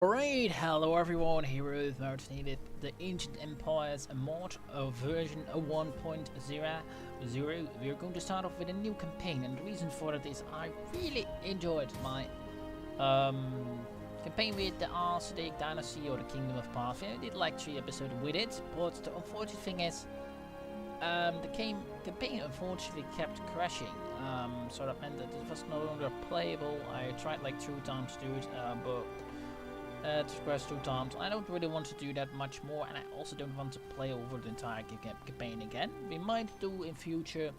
Alright, hello everyone, here is Martin with the Ancient Empires mod of version 1.0. We're going to start off with a new campaign, and the reason for it is I really enjoyed my campaign with the Archaic Dynasty or the Kingdom of Parthia. I did like 3 episodes with it, but the unfortunate thing is the campaign unfortunately kept crashing, so that meant that it was no longer playable. I tried like 2 times to do it, but to press 2 times. I don't really want to do that much more, and I also don't want to play over the entire campaign again. We might do in future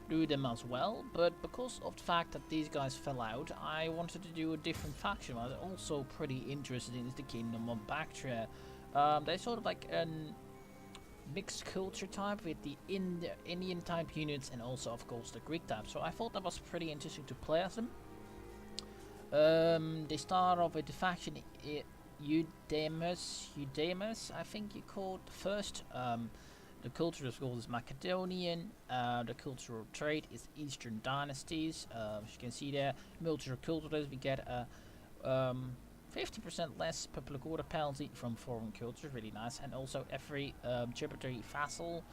do them as well, but because of the fact that these guys fell out, I wanted to do a different faction. I was also pretty interested in the Kingdom of Baktria. They're sort of like a mixed culture type with the Indian type units and also of course the Greek type, so I thought that was pretty interesting to play as them. They start off with the faction Eudemus, I think you called the first. The culture of school is Macedonian. The cultural trade is Eastern dynasties. As you can see there, multiculturalism, we get a 50% less public order penalty from foreign cultures, really nice. And also every tributary vassal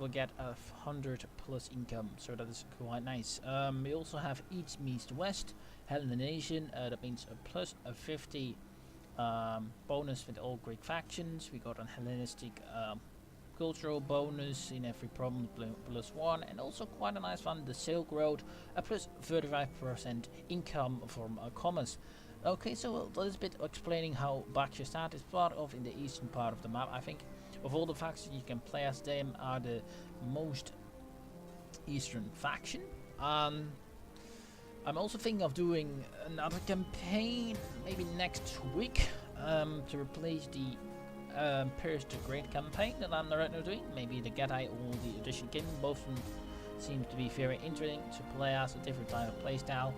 will get a 100 plus income, so that is quite nice. We also have East meets West, Hellenization, that means a plus a 50 bonus with all Greek factions. We got a Hellenistic cultural bonus in every province plus 1, and also quite a nice one, the Silk Road, a plus 35% income from commerce. Okay, so that is a bit explaining how Baktria is part of in the eastern part of the map. I think of all the factions you can play as, them are the most eastern faction. I'm also thinking of doing another campaign maybe next week to replace the Pierce the Great campaign that I'm right now doing. Maybe the Gadai or the Edition King. Both of them seem to be very interesting to play as a different type of playstyle.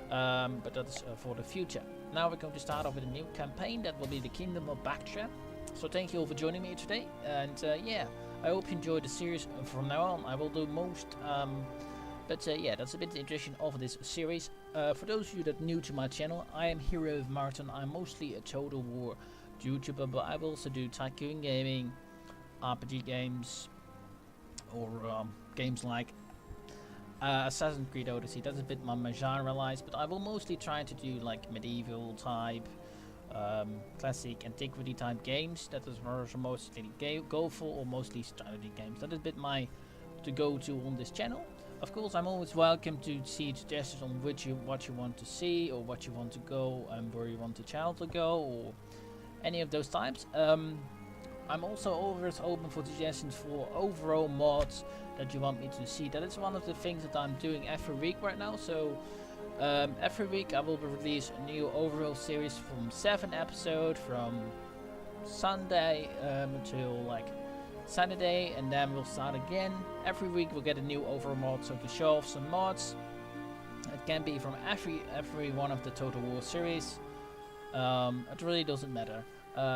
But that's for the future. Now we're going to start off with a new campaign that will be the Kingdom of Baktria. So thank you all for joining me today, and yeah, I hope you enjoyed the series. From now on I will do most, but yeah, that's a bit the introduction of this series. For those of you that are new to my channel, I am Hero of Martin. I'm mostly a Total War YouTuber, but I will also do tycoon gaming, RPG games, or games like Assassin's Creed Odyssey. That's a bit my genre-wise, but I will mostly try to do like medieval type, classic antiquity type games. That is where I mostly go for, or mostly strategy games. That is a bit my to go to on this channel. Of course, I'm always welcome to see suggestions on what you want to see, or what you want to go, and where you want the channel to go, or any of those types. I'm also always open for suggestions for overall mods that you want me to see. That is one of the things that I'm doing every week right now. So every week I will release a new overall series from 7 episodes from Sunday until like Saturday, and then we'll start again. Every week we'll get a new overall mod, so to show off some mods. It can be from every one of the Total War series. It really doesn't matter.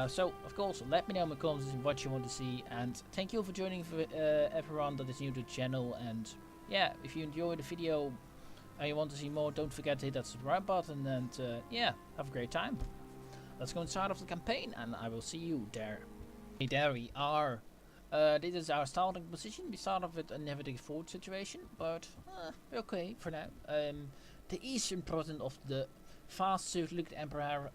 So of course, let me know in the comments what you want to see, and thank you for joining for everyone that is new to the channel. And yeah, if you enjoyed the video and you want to see more, don't forget to hit that subscribe button, and yeah, have a great time. Let's go and start off the campaign, and I will see you there. Hey, there we are. This is our starting position. We start off with a negative forward situation, but okay for now. The eastern portion of the fast circulated empire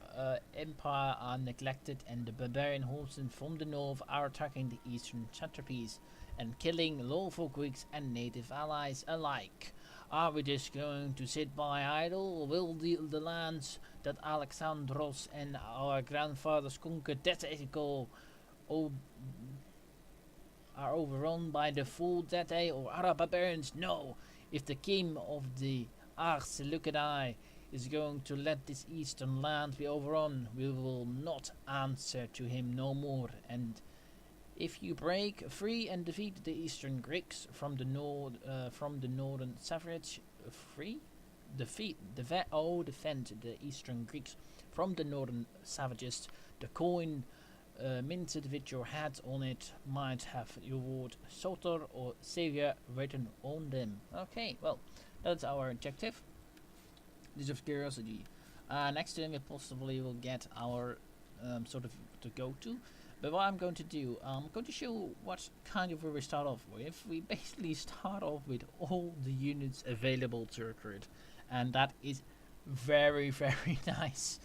are neglected, and the barbarian horsemen from the north are attacking the eastern satrapies and killing lawful Greeks and native allies alike. Are we just going to sit by idle, or will the lands that Alexandros and our grandfathers conquered decades ago are overrun by the full Zete or Arab barbarians? No. If the king of the Arseleucidae is going to let this eastern land be overrun, we will not answer to him no more. And if you break free and defeat the eastern Greeks from the northern Savage, defend the eastern Greeks from the northern savages, the coin minted with your head on it might have your word Soter or Savior written on them. Okay, well, that's our objective. This of curiosity. Next turn we possibly will get our sort of to go to. But what I'm going to do, I'm going to show what kind of where we start off with. We basically start off with all the units available to recruit, and that is very very nice.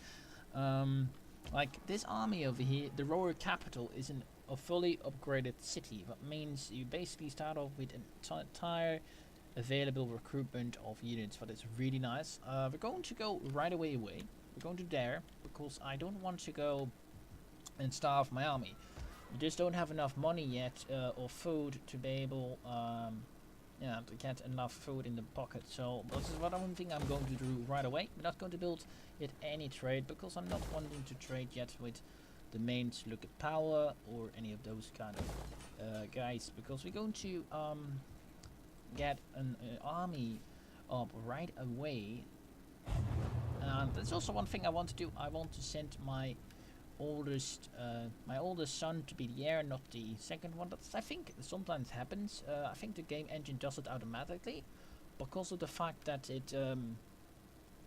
Like this army over here, the royal capital is a fully upgraded city. That means you basically start off with an entire available recruitment of units. That is really nice. We're going to go right away. We're going to there because I don't want to go and starve my army. We just don't have enough money yet or food to be able to get enough food in the pocket. So this is what one thing I'm going to do right away. We're not going to build it any trade because I'm not wanting to trade yet with the main to look at power or any of those kind of guys, because we're going to get an army up right away. And there's also one thing I want to do. I want to send my oldest son to be the heir, not the second one. That's, I think, sometimes happens. I think the game engine does it automatically because of the fact that it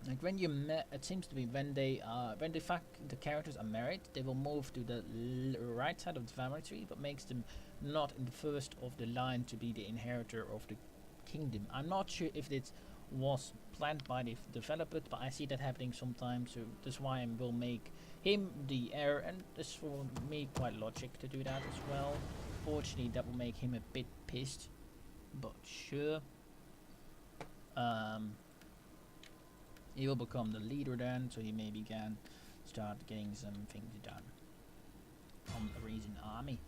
like when you it seems to be when the characters are married, they will move to the right side of the family tree, but makes them not in the first of the line to be the inheritor of the kingdom. I'm not sure if it was planned by the developer, but I see that happening sometimes, so that's why I will make him the heir, and this for me quite logic to do that as well. Fortunately, that will make him a bit pissed, but sure. He will become the leader then, so he maybe can start getting some things done on the recent army.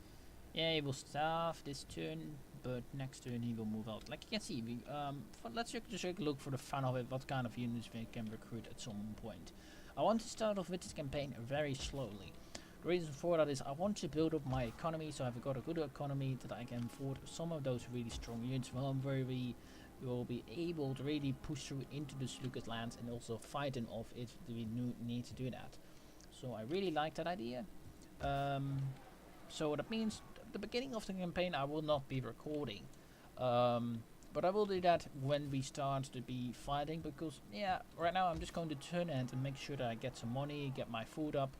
Yeah, he will starve this turn, but next turn he will move out. Like you can see, we, let's just take a look for the fun of it, what kind of units we can recruit at some point. I want to start off with this campaign very slowly. The reason for that is I want to build up my economy, so I've got a good economy that I can afford some of those really strong units, where we will be able to really push through into the Sluggard lands and also fight them off if we need to do that. So I really like that idea. So that means the beginning of the campaign I will not be recording, but I will do that when we start to be fighting, because yeah, right now I'm just going to turn it and make sure that I get some money, get my food up.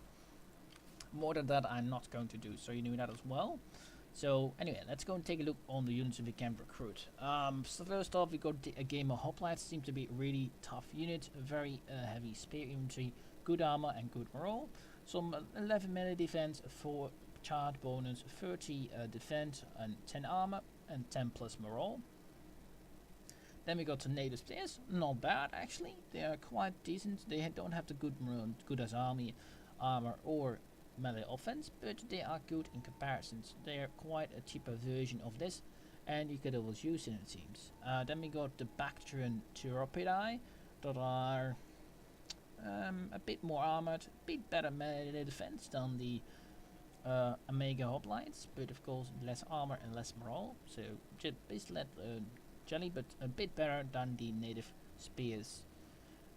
More than that I'm not going to do, so you know that as well. So anyway, let's go and take a look on the units we can recruit. So first off, we got a gamer hoplites. Seems to be a really tough unit, a very heavy spear infantry, good armor and good morale. Some 11 melee defense, 4 charge bonus, 30 defense and 10 armor and 10 plus morale. Then we got the native spears, not bad actually. They are quite decent. They don't have the good as armor or melee offense, but they are good in comparisons. They are quite a cheaper version of this, and you could always use it, it seems. Then we got the Bactrian Pteropidi that are a bit more armored, a bit better melee defense than the Omega hoplites, but of course less armor and less morale. So just basically jelly, but a bit better than the native spears.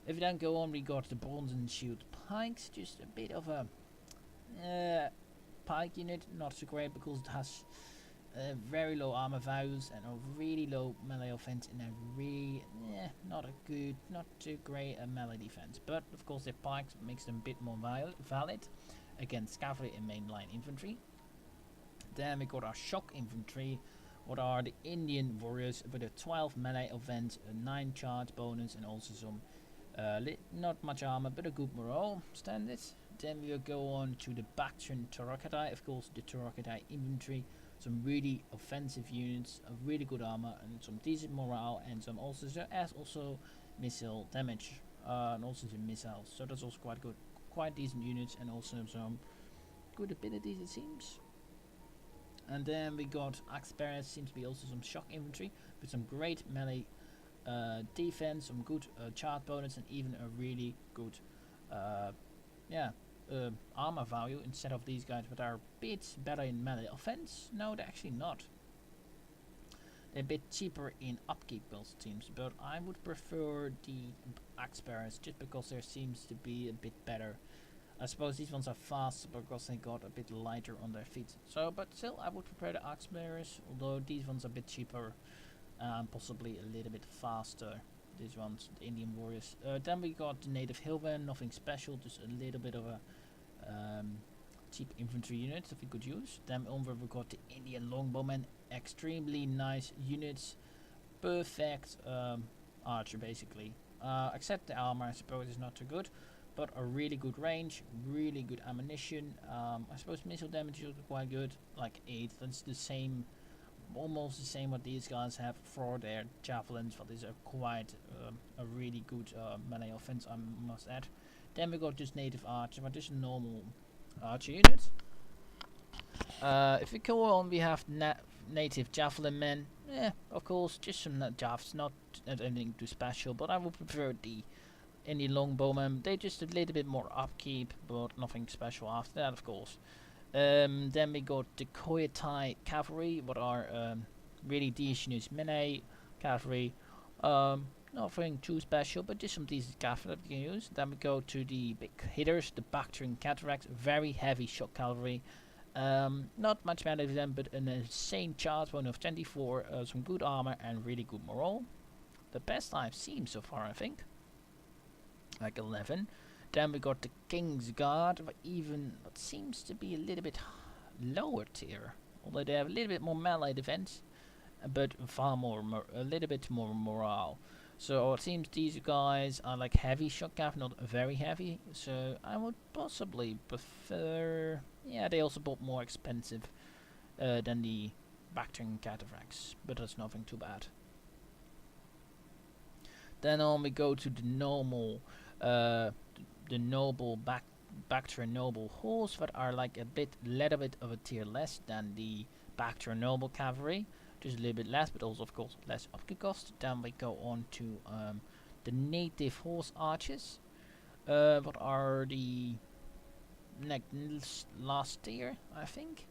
If we then go on, we got the bronze and shield pikes, just a bit of a pike unit, not so great because it has very low armor values and a really low melee offense and a really not too great melee defense. But of course their pikes makes them a bit more valid against cavalry and mainline infantry. Then we got our shock infantry, what are the Indian warriors with a 12 melee offense, a 9 charge bonus, and also some not much armor but a good morale standard. Then we'll go on to the Bactrian Pteropidi, of course the Pteropidi infantry, some really offensive units, a really good armor and some decent morale, and some also missile damage and also some missiles, so that's also quite good, quite decent units, and also some good abilities it seems. And then we got Axparis, seems to be also some shock infantry with some great melee defense, some good charge bonus, and even a really good armor value instead of these guys that are a bit better in melee offense. No, they're actually not. They're a bit cheaper in upkeep builds teams, but I would prefer the Axparis just because there seems to be a bit better. I suppose these ones are fast because they got a bit lighter on their feet. So, but still, I would prefer the Axparis, although these ones are a bit cheaper and possibly a little bit faster. These ones, the Indian warriors. Then we got the native hillmen, nothing special, just a little bit of a cheap infantry units that we could use. Then over we got the Indian longbowmen, extremely nice units, perfect archer basically. Except the armor, I suppose, is not too good, but a really good range, really good ammunition. I suppose missile damage is quite good, like 8. That's the same, almost the same what these guys have for their javelins, but is a quite a really good melee offense, I must add. Then we got just native archer, but just normal archer units. If we go on, we have native javelin men. Yeah, of course, just some javs, not anything too special, but I would prefer the Indian longbowmen. They're just a little bit more upkeep, but nothing special after that, of course. Then we got the Koyatai cavalry, what are really decent melee cavalry. Nothing too special, but just some decent cavalry that we can use. Then we go to the big hitters, the Bactrian cataracts, very heavy shock cavalry. Not much better than them, but an insane charge one of 24, some good armor and really good morale. The best I've seen so far, I think. Like 11. Then we got the King's Guard, even what seems to be a little bit lower tier, although they have a little bit more melee defense, but far more, a little bit more morale. So it seems these guys are like heavy shock cav, not very heavy. So I would possibly prefer. Yeah, they also bought more expensive than the Bactrian cataracts, but that's nothing too bad. Then on we go to the normal, the noble Bactrian noble horse that are like a little bit of a tier less than the Bactrian noble cavalry. Just a little bit less, but also of course less upkeep cost. Then we go on to the native horse archers. What are the last tier, I think?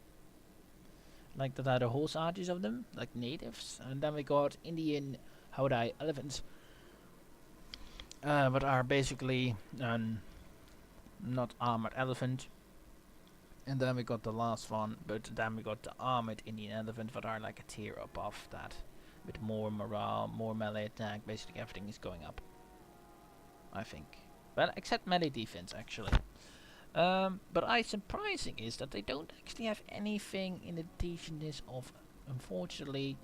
Like that are the horse archers of them, like natives. And then we got Indian Hodai elephants. What are basically not armored elephant. And then we got the last one, but then we got the armored Indian elephant that are like a tier above that. With more morale, more melee attack, basically everything is going up. I think. Well, except melee defense actually. But surprising is that they don't actually have anything in the defense of, unfortunately,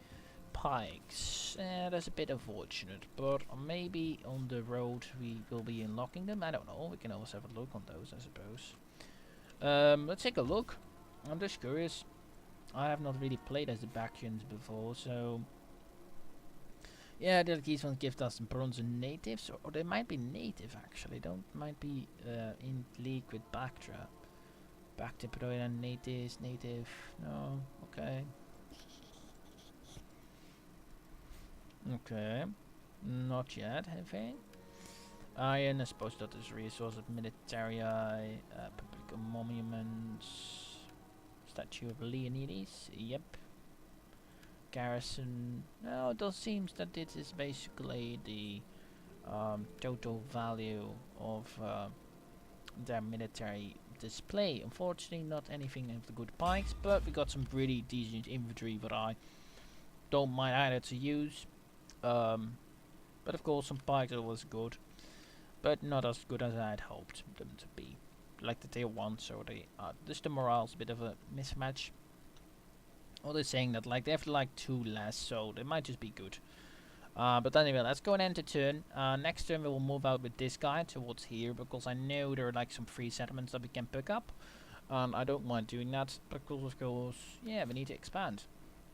pikes. That's a bit unfortunate, but maybe on the road we will be unlocking them. I don't know, we can always have a look on those, I suppose. Let's take a look. I'm just curious. I have not really played as the Bactrians before, so yeah, these ones give us some bronze natives, or they might be native actually. Might be in league with Baktria. Bactria natives, native. No, okay. Okay, not yet, I think. Iron, I suppose that is resource of military, public monuments, statue of Leonidas, yep. Garrison, no, it does seems that this is basically the total value of their military display. Unfortunately, not anything of the good pikes, but we got some really decent infantry that I don't mind either to use. But of course, some pikes are always good. But not as good as I had hoped them to be. Like the tier 1, so they just the morale's a bit of a mismatch. Or they're saying that like they have like 2 less, so they might just be good. But anyway, let's go and end the turn. Next turn we will move out with this guy towards here, because I know there are like some free settlements that we can pick up. And I don't mind doing that, because of course, yeah, we need to expand.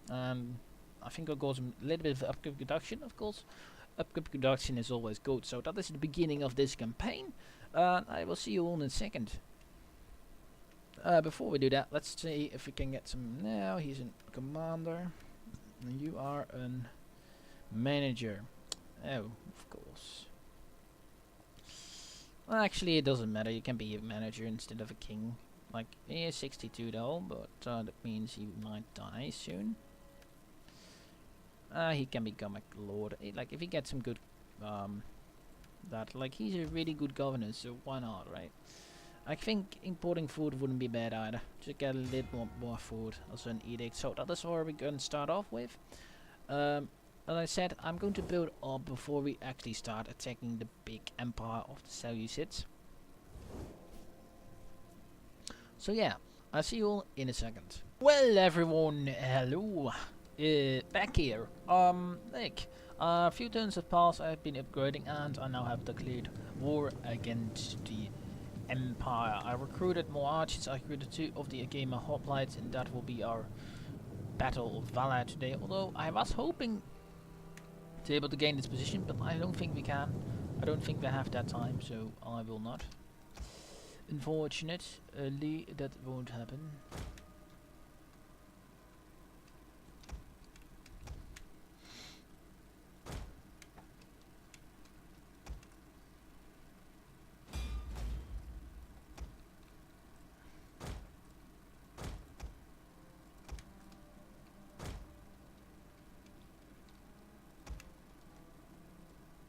I think I'll go some little bit of upgrade reduction, of course. Upgrade reduction is always good, so that is the beginning of this campaign. I will see you all in a second. Before we do that, let's see if we can get some. Now he's a commander, and you are a manager. Oh, of course. Well, actually, it doesn't matter. You can be a manager instead of a king. Like, he is 62 though, but that means he might die soon. He can become a lord. Like, if he gets some good, like, he's a really good governor, so why not, right? I think importing food wouldn't be bad either. Just get a little more food, also an edict. So that is where we're going to start off with. As I said, I'm going to build up before we actually start attacking the big empire of the Seleucids. So yeah, I'll see you all in a second. Well, everyone, hello. Back here. Look, a few turns have passed. I've been upgrading, and I now have declared war against the Empire. I recruited more archers. I recruited 2 of the Gamer hoplites, and that will be our Battle of Valhalla today. Although I was hoping to be able to gain this position, but I don't think we can. I don't think we have that time, so I will not. Unfortunately, that won't happen.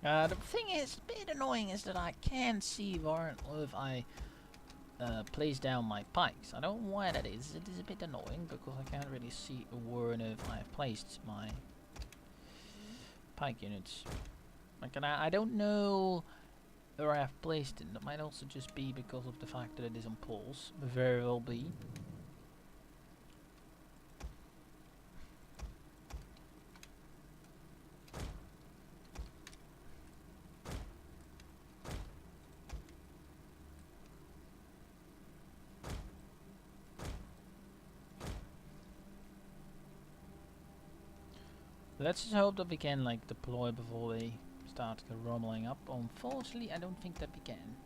The thing is, a bit annoying is that I can't see where if I place down my pikes. I don't know why that is. It is a bit annoying because I can't really see where if I have placed my pike units. Like, and I don't know where I have placed it. That might also just be because of the fact that it is on poles. Very well be. Let's just hope that we can like deploy before they start rumbling up. Unfortunately, I don't think that we can.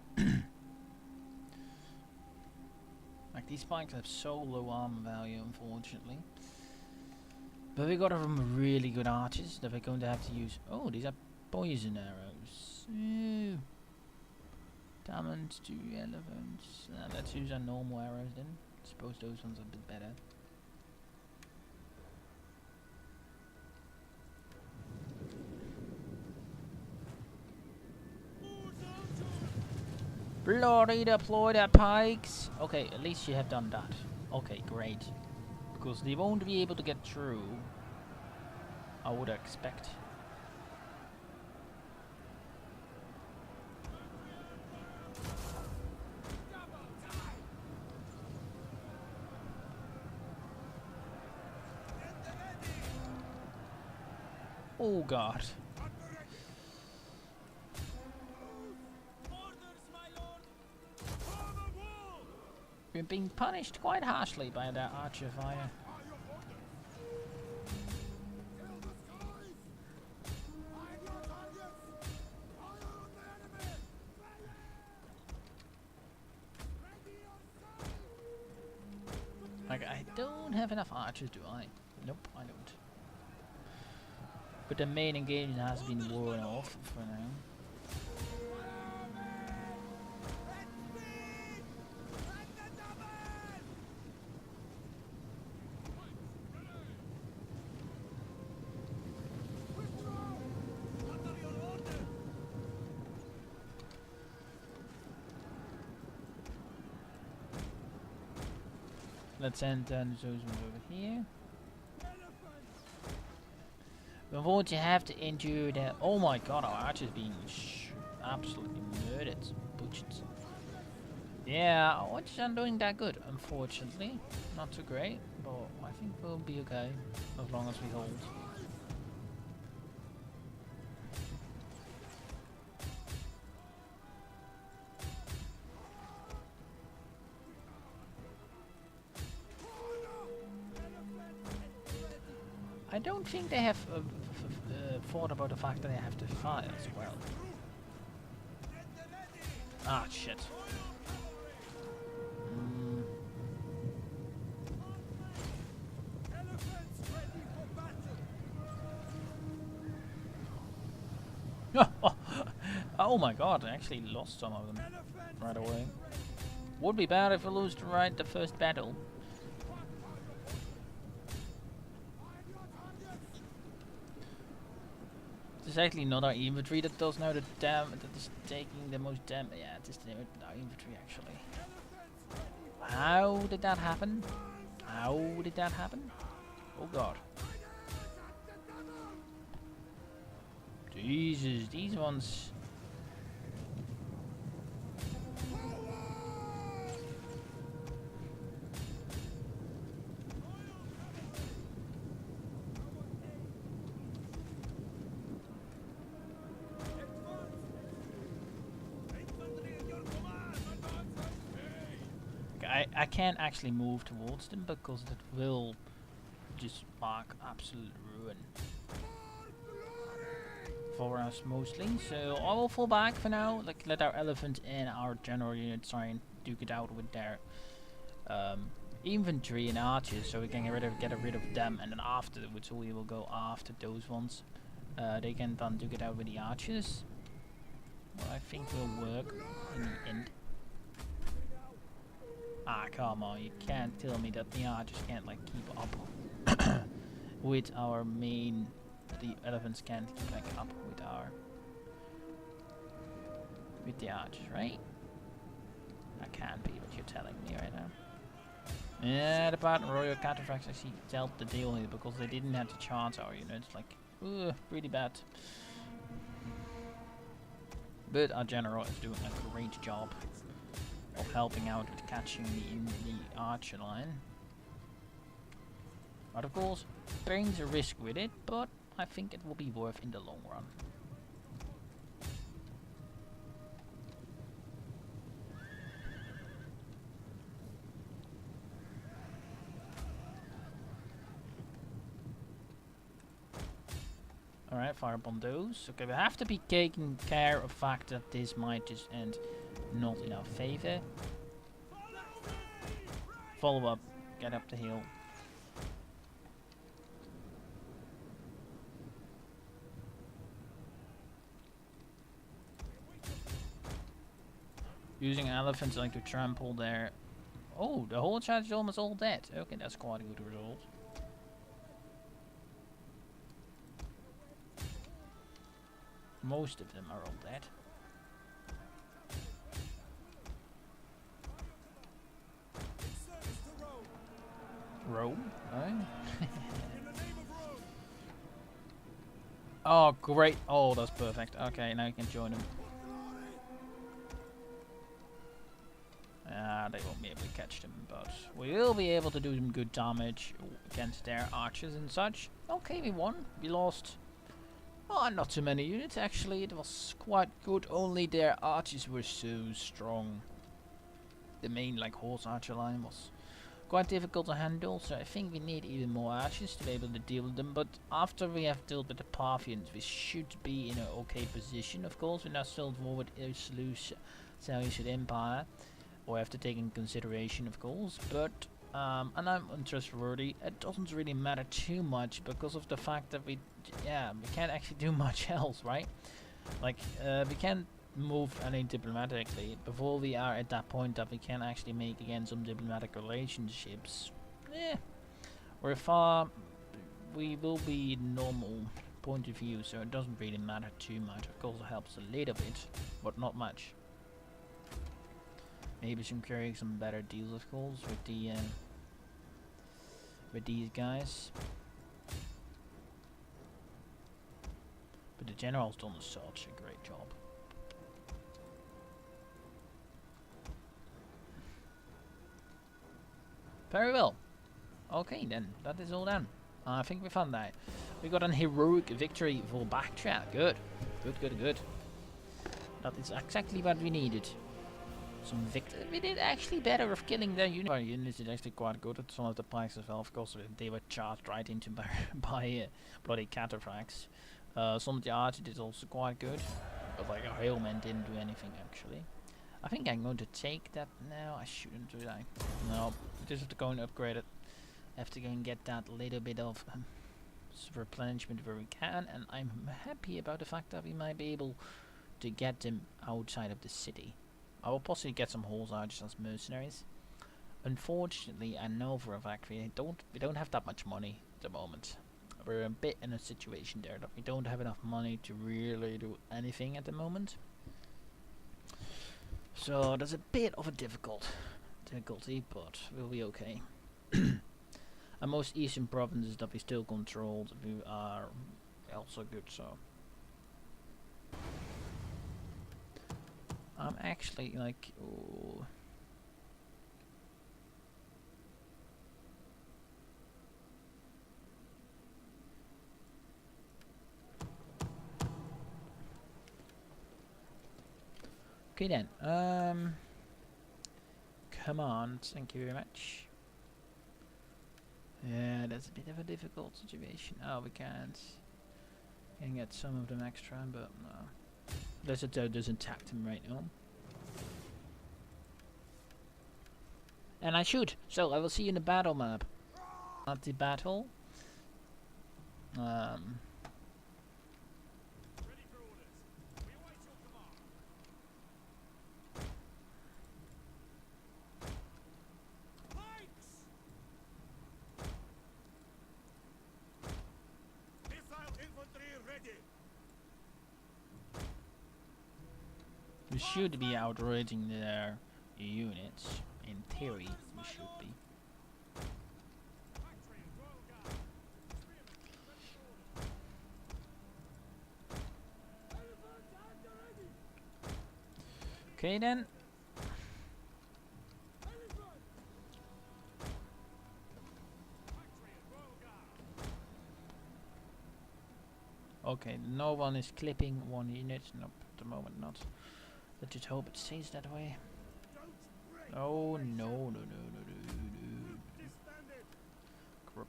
Like, these spikes have so low armor value, unfortunately. But we got some really good archers that we're going to have to use. Oh, these are poison arrows. Ooh. Diamonds to elephants. Let's use our normal arrows then. I suppose those ones are a bit better. Bloody deploy their pikes. Okay, at least you have done that. Okay, great. Because they won't be able to get through, I would expect. Oh god. We're being punished quite harshly by that archer fire. Like, I don't have enough archers, do I? Nope, I don't. But the main engagement has been worn off for now. Let's send those ones over here. Before you have to endure that. Oh my god, our archer's being absolutely murdered. Butchered. Yeah, our archers aren't doing that good, unfortunately. Not too great, but I think we'll be okay as long as we hold. I don't think they have thought about the fact that they have to fire as well. Ah, shit. Oh my god, I actually lost some of them right away. Would be bad if we lose the first battle. It's actually not our infantry that does now the that is taking the most damage. Yeah, it is our infantry actually. How did that happen? How did that happen? Oh god. Jesus, these ones. I can't actually move towards them because that will just mark absolute ruin for us mostly. So I will fall back for now. Like, let our elephant and our general unit try and duke it out with their infantry and archers, so we can get rid of them, and then afterwards we will go after those ones. They can then duke it out with the archers. What I think will work in the end. Ah, come on, you can't tell me that the archers can't like keep up with our main. The elephants can't keep like up with the archers, right? That can't be what you're telling me right now. Yeah, the Parthia Royal Cataphracts actually dealt the deal here because they didn't have to charge our units. Like, pretty bad. But our general is doing a great job of helping out with catching the archer line. But of course, brings a risk with it, but I think it will be worth in the long run. Alright, fire upon those. Okay, we have to be taking care of the fact that this might just end not in our favor. Follow up, get up the hill. Using elephants like to trample their... Oh, the whole charge is almost all dead. Okay, that's quite a good result. Most of them are all dead. Rome? Right? Oh, great. Oh, that's perfect. Okay, now you can join them. They won't be able to catch them, but we will be able to do some good damage against their archers and such. Okay, we won. We lost... Oh, not too many units actually. It was quite good. Only their archers were so strong. The main like horse archer line was quite difficult to handle, so I think we need even more archers to be able to deal with them. But after we have dealt with the Parthians, we should be in an okay position. Of course, we're not still at war with the Seleucid Empire, or have to take in consideration, of course. But and I'm untrustworthy. It doesn't really matter too much because of the fact that we can't actually do much else, right? Like we can't move any diplomatically before we are at that point that we can actually make again some diplomatic relationships. We will be in normal point of view, so it doesn't really matter too much. Of course, it helps a little bit, but not much. Maybe securing some better deals, of course, with these guys. But the general's done such a great job. Very well. Okay then, that is all done. I think we found that. We got an heroic victory for Baktria. Good. Good. That is exactly what we needed. Some victory. We did actually better of killing their unit. Our units did actually quite good at some of the pikes as well. Of course, they were charged right into by bloody cataphracts. Some of the archers did also quite good, but like our hillmen didn't do anything actually. I think I'm going to take that now. I shouldn't do that. No, just have to go and upgrade it. Have to go and get that little bit of replenishment where we can, and I'm happy about the fact that we might be able to get them outside of the city. I will possibly get some horse archers as mercenaries. Unfortunately, I know for a fact we don't have that much money at the moment. We're a bit in a situation there that we don't have enough money to really do anything at the moment. So there's a bit of a difficulty, but we'll be okay. And most eastern provinces that we still controlled, we are also good. So I'm actually like, ooh. Okay then, command. Thank you very much. Yeah, that's a bit of a difficult situation. Oh, we can't. Can get some of them extra, but no. Let's just attack them right now. And I shoot. So I will see you in the battle map. At the battle. We should be outrating their units. In theory, we should be. Okay then. Okay, no one is clipping one unit. Nope, at the moment not. Let's just hope it stays that way. Oh no. Crap.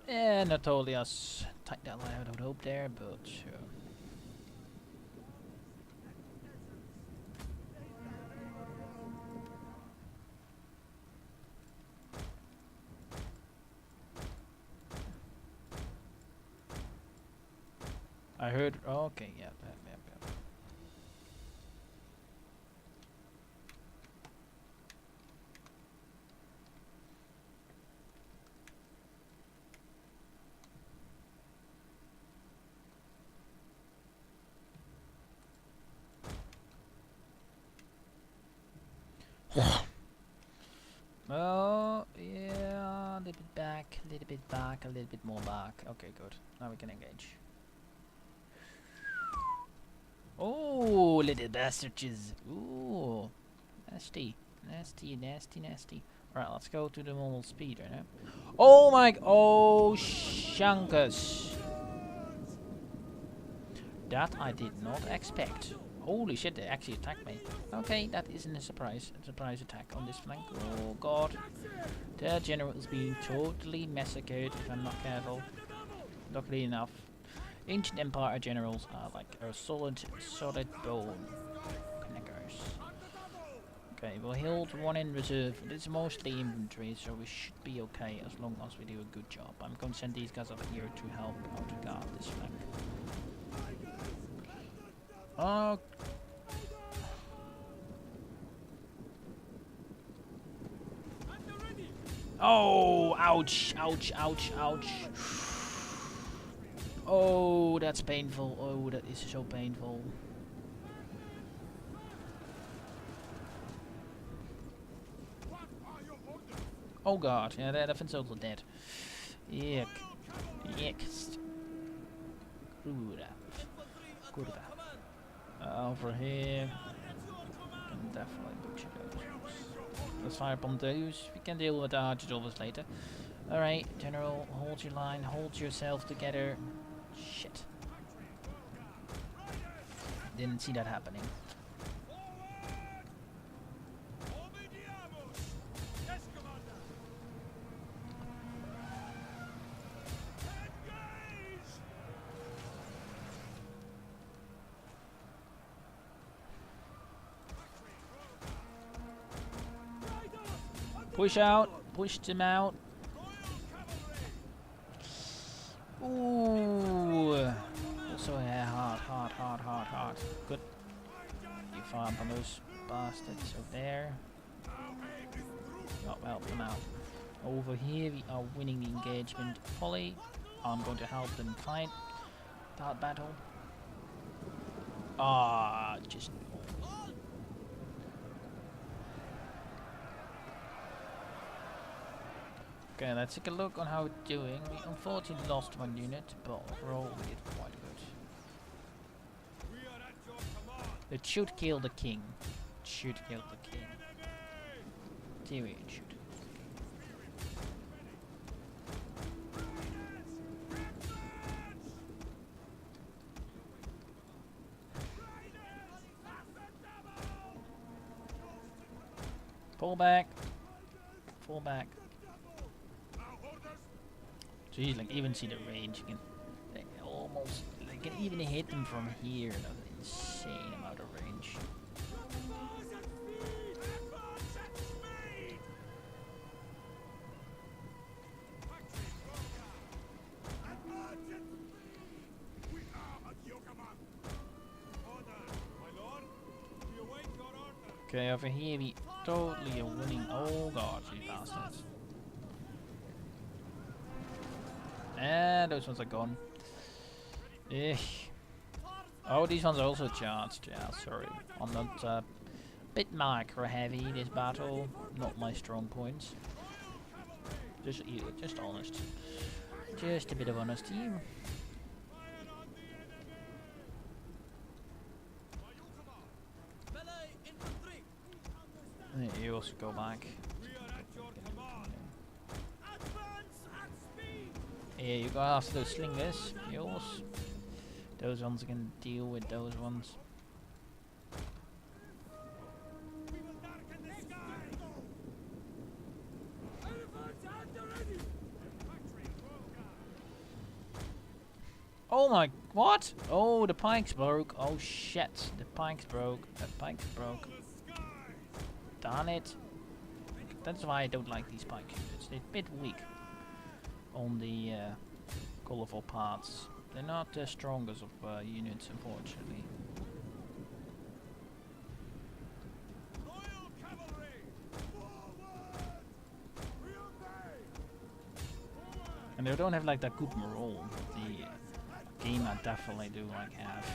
Yeah, not totally as tight that line I would hope there, but sure. I heard. Oh, okay, yeah. Oh, yeah, a little bit back, a little bit back, a little bit more back. Okay, good. Now we can engage. Oh, little bastards. Ooh, nasty. Alright, let's go to the normal speed right now. Oh my, oh, shankus. That I did not expect. Holy shit, they actually attacked me. Okay, that isn't a surprise. A surprise attack on this flank. Oh god. The general is being totally massacred if I'm not careful. Luckily enough. Ancient Empire generals are like a solid bone. Knackers. Okay, we'll hold one in reserve. It's mostly infantry, so we should be okay as long as we do a good job. I'm going to send these guys up here to help out guard this flank. Oh. Oh, ouch. Oh, that's painful. Oh, that is so painful. Oh god, yeah, the elephant's also dead. Yuck. Good. Over here. Can definitely butcher those. Let's fire upon those. We can deal with the Archidolphus later. Alright, General, hold your line, hold yourself together. Shit. Didn't see that happening. Push out, push them out. Ooh. Also, yeah, hard. Good. You fire upon those bastards over there. Not help them out. Over here, we are winning the engagement fully. I'm going to help them fight that battle. Just. Okay, let's take a look on how we're doing. We unfortunately lost one unit, but overall we did quite good. It should kill the king. Theory it should. Pull back. Fall back. Jeez, like even see the range. You can almost, like, can even hit them from here. That's an insane amount of range. Okay, over here we totally are winning. Oh god, you bastards. And those ones are gone. Oh, these ones are also charged. Yeah, sorry. I'm not bit micro heavy this battle. Not my strong points. Just honest. Just a bit of honesty. You also go back. Yeah, you go after those slingers. Yours. Those ones can deal with those ones. Oh my, what? Oh, the pikes broke. Oh shit, the pikes broke. The pikes broke. Darn it. That's why I don't like these pike units. They're a bit weak on the colorful parts. They're not the strongest of units, unfortunately. And they don't have like that good morale that the game I definitely do like have.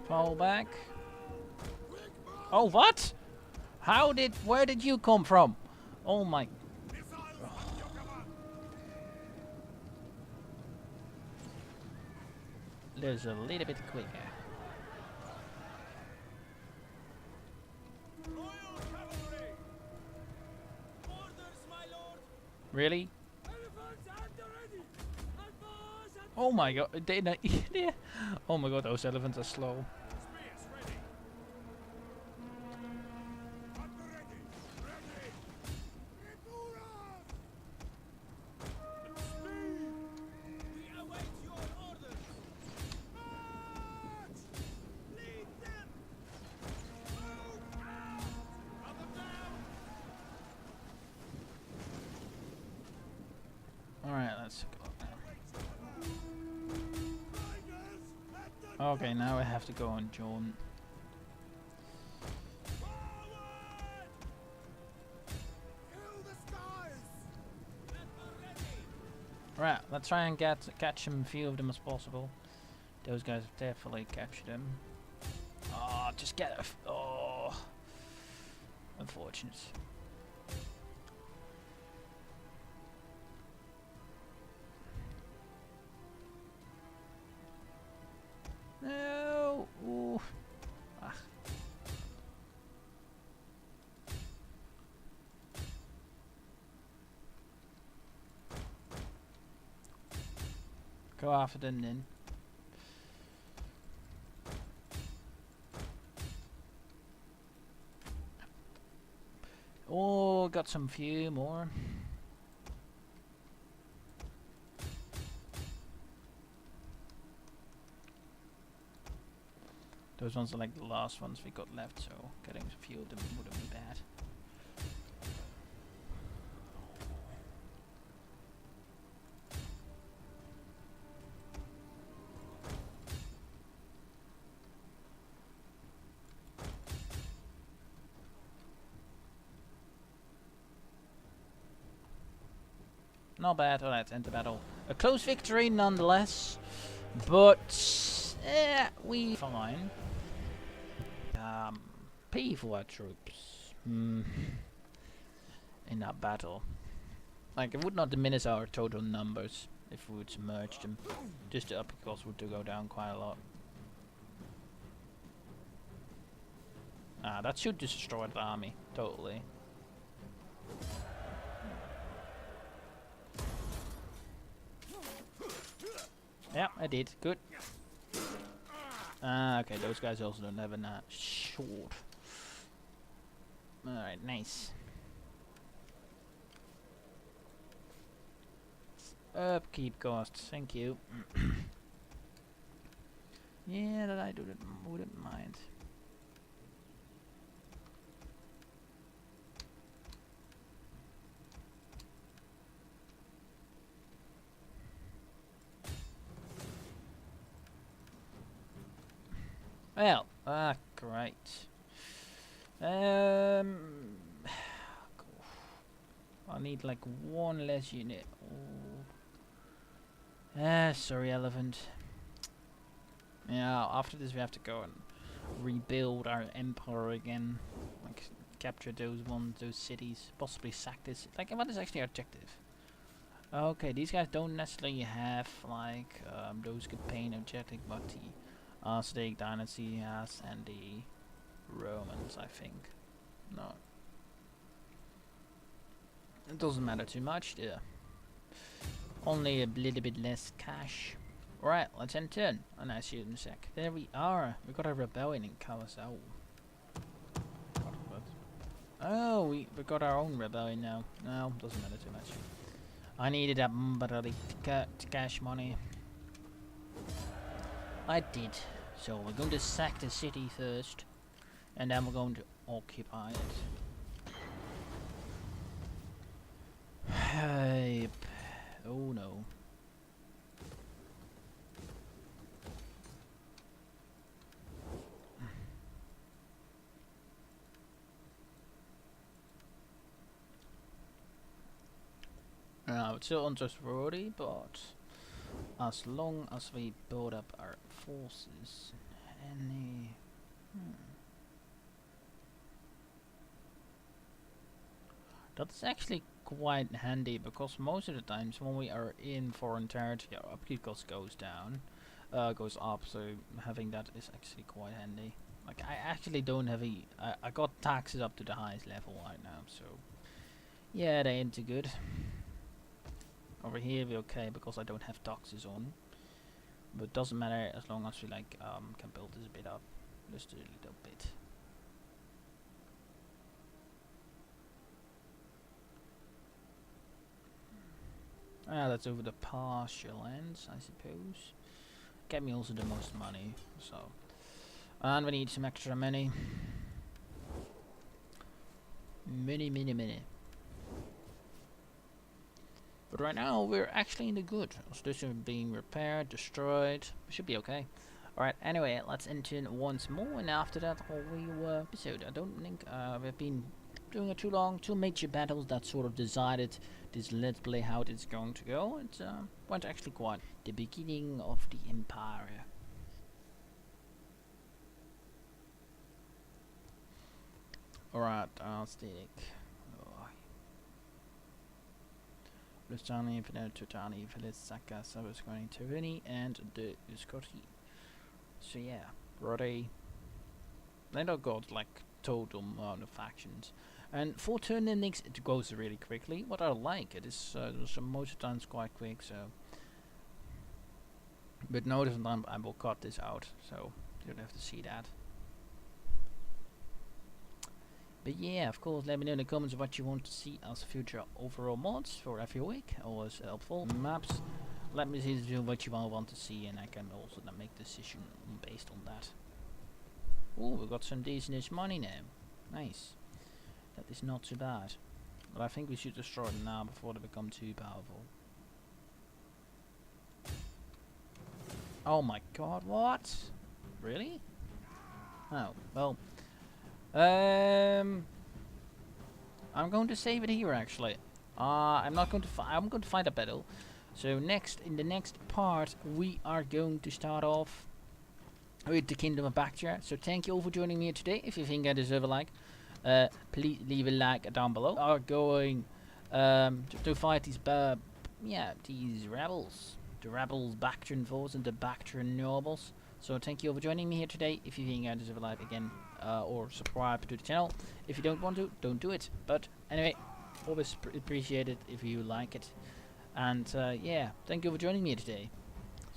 Fall back. Oh, what? Where did you come from? Oh my. Oh. There's a little bit quicker. Really? Oh my god, oh my god, those elephants are slow. Alright, let's go now. Okay, now I have to go on John. Right, let's try and catch a few of them as possible. Those guys have definitely captured them. Oh, just get it. Oh, unfortunate. No. Ooh. Ah. Go after them then. Oh, got some few more. Those ones are like the last ones we got left, so getting a few of them wouldn't be bad. Not bad. Alright, end the battle. A close victory nonetheless, but we fine. Pay for our troops. in that battle. Like, it would not diminish our total numbers if we would merge them. Just the upkeep cost would go down quite a lot. Ah, that should destroy the army, totally. Yeah, I did. Good. Okay, those guys also don't have a sword. Alright, nice. Upkeep costs, thank you. Yeah, that I wouldn't mind. Well, great. I need like one less unit. Sorry, elephant. Yeah, after this we have to go and rebuild our empire again. Like, capture those cities, possibly sack this. Like, what is actually our objective? Okay, these guys don't necessarily have like those campaign objective, but the Aztec dynasty has, and the Romans, I think. No, it doesn't matter too much. Yeah, only a little bit less cash. Right, let's end turn, and I see you in a sec. There we are. We got a rebellion in Kalasao. Oh, we got our own rebellion now. No, doesn't matter too much. I needed that cash money. I did. So we're going to sack the city first, and then we're going to occupy it. Hey, oh no. It's still untrustworthy, but as long as we build up our forces, that's actually quite handy, because most of the times when we are in foreign territory, our upkeep cost goes up. So having that is actually quite handy. Like, I actually don't have I got taxes up to the highest level right now, so yeah, they ain't too good. Over here we're okay because I don't have taxes on, but it doesn't matter as long as we like can build this a bit up, just a little bit. That's over the partial lands, I suppose. Get me also the most money, so, and we need some extra money. Money. But right now we're actually in the good. This is being repaired, destroyed. We should be okay. Alright, anyway, let's enter in once more, and after that whole episode. I don't think we've been doing it too long. 2 major battles that sort of decided this let's play how it's going to go. It went actually quite the beginning of the empire. Alright, Aztec. Lustani, Totani, Saka, Sabasquani, Tyranny, and the Scotty. So yeah, Roddy. They don't got like total amount of factions. And for turn endings it goes really quickly. What I like, it is most of the times quite quick, so. But notice I will cut this out, so you don't have to see that. But yeah, of course, let me know in the comments what you want to see as future overall mods for every week. Always helpful. Maps. Let me see what you all want to see, and I can also then make decision based on that. Oh, we got some decent money now. Nice. That is not too bad. But I think we should destroy them now before they become too powerful. Oh my god, what? Really? Oh, well. I'm going to save it here actually. I'm not going to I'm going to fight a battle. So in the next part we are going to start off with the Kingdom of Baktria. So thank you all for joining me today. If you think I deserve a like, please leave a like down below. Are going to fight these these rebels, the rebels Bactrian force and the Bactrian nobles. So thank you all for joining me here today. If you think I deserve a like again, or subscribe to the channel. If you don't want to, don't do it. But anyway, always appreciate it if you like it. And yeah, thank you for joining me today.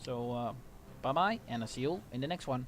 So bye bye, and I'll see you all in the next one.